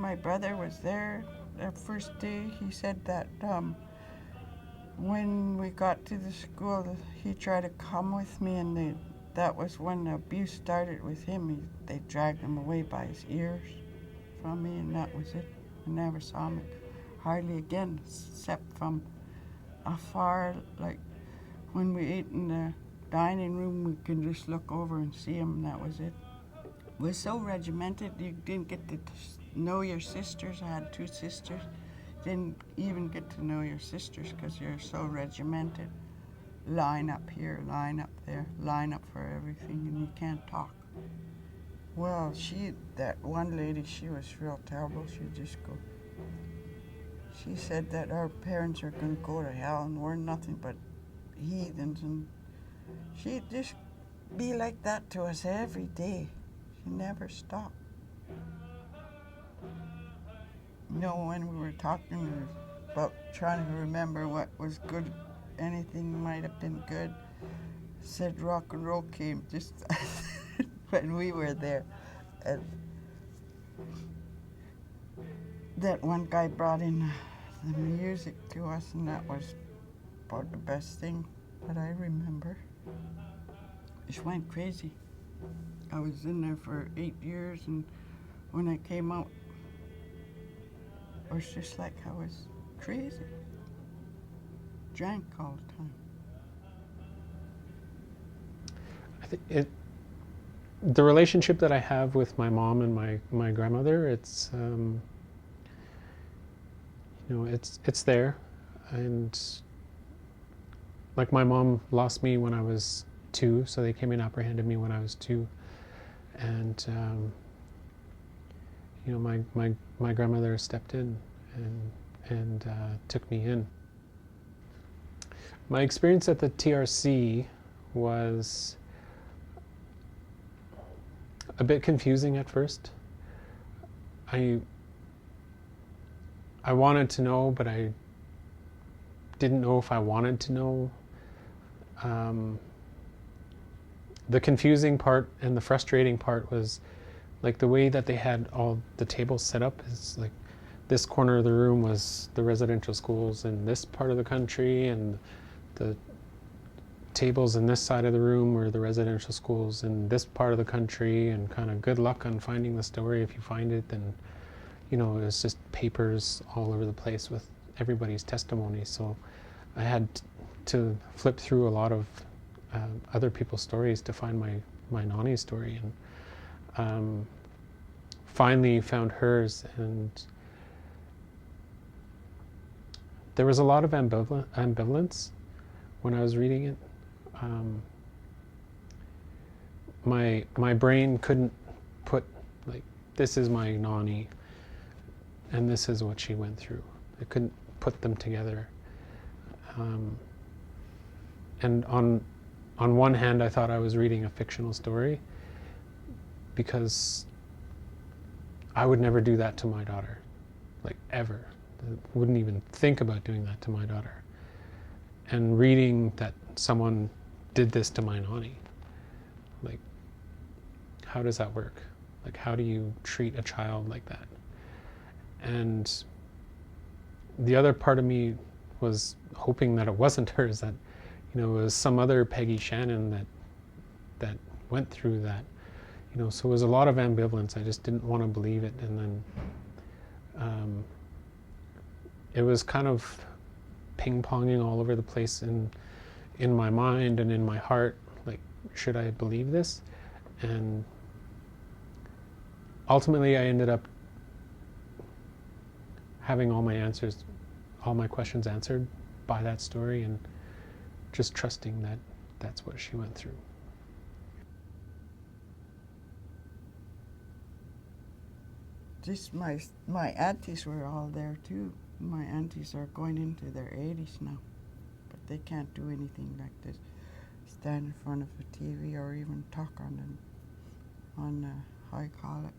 my brother was there the first day, he said that when we got to the school, he tried to come with me, and that was when the abuse started with him. They dragged him away by his ears from me, and that was it. I never saw him hardly again, except from afar. Like when we ate in the dining room, we could just look over and see him, and that was it. It was so regimented, you didn't get to know your sisters. I had 2 sisters. Didn't even get to know your sisters because you're so regimented. Line up here, line up there, line up for everything, and you can't talk. Well, that one lady, she was real terrible. She said that our parents are going to go to hell and we're nothing but heathens, and she'd just be like that to us every day. She never stopped. You know, when we were talking about trying to remember what was good, anything might have been good, said rock and roll came just when we were there. And that one guy brought in the music to us, and that was about the best thing that I remember. Just went crazy. I was in there for 8 years, and when I came out, it was just like I was crazy. Drank all the time. I think the relationship that I have with my mom and my grandmother, it's it's there, and like my mom lost me when I was 2, so they came and apprehended me when I was 2, and my grandmother stepped in and took me in. My experience at the TRC was a bit confusing at first. I wanted to know, but I didn't know if I wanted to know. The confusing part and the frustrating part was like the way that they had all the tables set up is like this corner of the room was the residential schools in this part of the country, and the tables in this side of the room were the residential schools in this part of the country, and kind of good luck on finding the story. If you find it, then it was just papers all over the place with everybody's testimony. So I had to flip through a lot of other people's stories to find my Nani's story, and finally found hers, and there was a lot of ambivalence when I was reading it. My brain couldn't put, like, this is my Nani and this is what she went through. I couldn't put them together. And on one hand, I thought I was reading a fictional story because I would never do that to my daughter, like ever. I wouldn't even think about doing that to my daughter. And reading that someone did this to my Nani, like, how does that work? Like, how do you treat a child like that? And the other part of me was hoping that it wasn't hers, that it was some other Peggy Shannon that went through that. So it was a lot of ambivalence. I just didn't want to believe it. And then it was kind of ping-ponging all over the place in my mind and in my heart, like, should I believe this? And ultimately I ended up having all my questions answered by that story, and just trusting that that's what she went through. Just my aunties were all there too. My aunties are going into their 80s now, but they can't do anything like this. Stand in front of a TV or even talk on how you call it,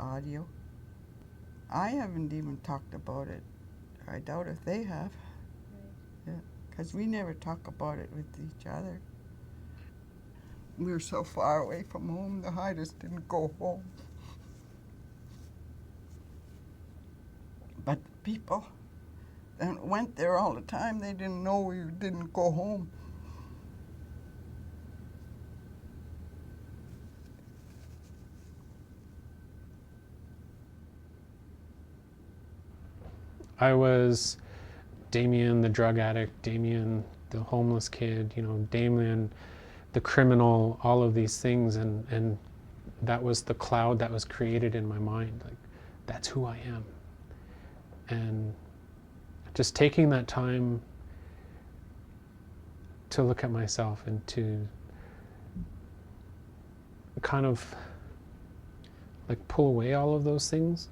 audio. I haven't even talked about it. I doubt if they have. Yeah, because we never talk about it with each other. We were so far away from home, the Hydras didn't go home. But people that went there all the time, they didn't know we didn't go home. I was Damien, the drug addict, Damien, the homeless kid, Damien, the criminal, all of these things. And that was the cloud that was created in my mind. Like, that's who I am. And just taking that time to look at myself and to kind of like pull away all of those things,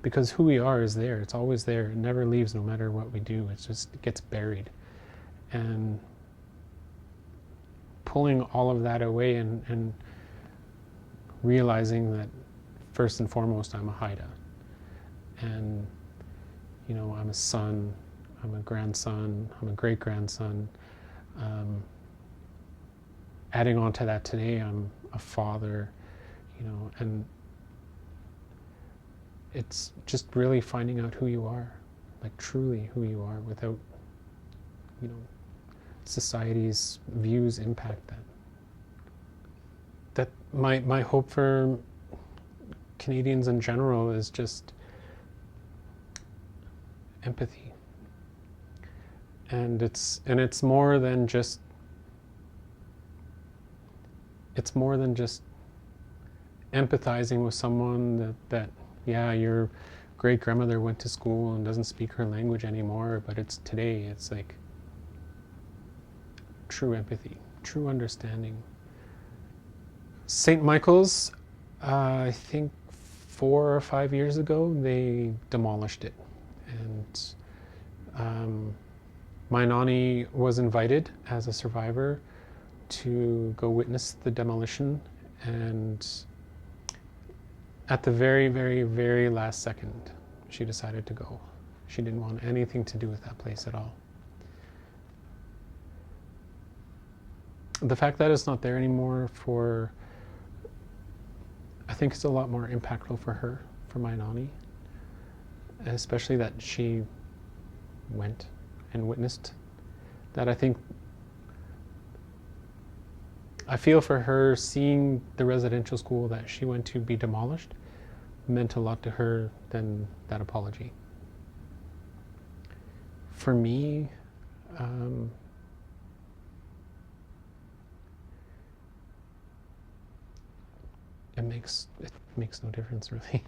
because who we are is there. It's always there. It never leaves, no matter what we do. It gets buried. And pulling all of that away and realizing that first and foremost, I'm a Haida. And, I'm a son, I'm a grandson, I'm a great-grandson. Adding on to that today, I'm a father, and it's just really finding out who you are, like truly who you are, without, society's views impact that. That my hope for Canadians in general is just empathy. And it's more than just empathizing with someone that yeah, your great grandmother went to school and doesn't speak her language anymore, but it's like true empathy, true understanding. St. Michael's, I think 4 or 5 years ago, they demolished it. And my nanny was invited as a survivor to go witness the demolition, and at the very, very, very last second, she decided to go. She didn't want anything to do with that place at all. The fact that it's not there anymore I think it's a lot more impactful for her, for my nanny, especially that she went and witnessed that. I feel for her, seeing the residential school that she went to be demolished meant a lot to her than that apology. For me, it makes no difference, really.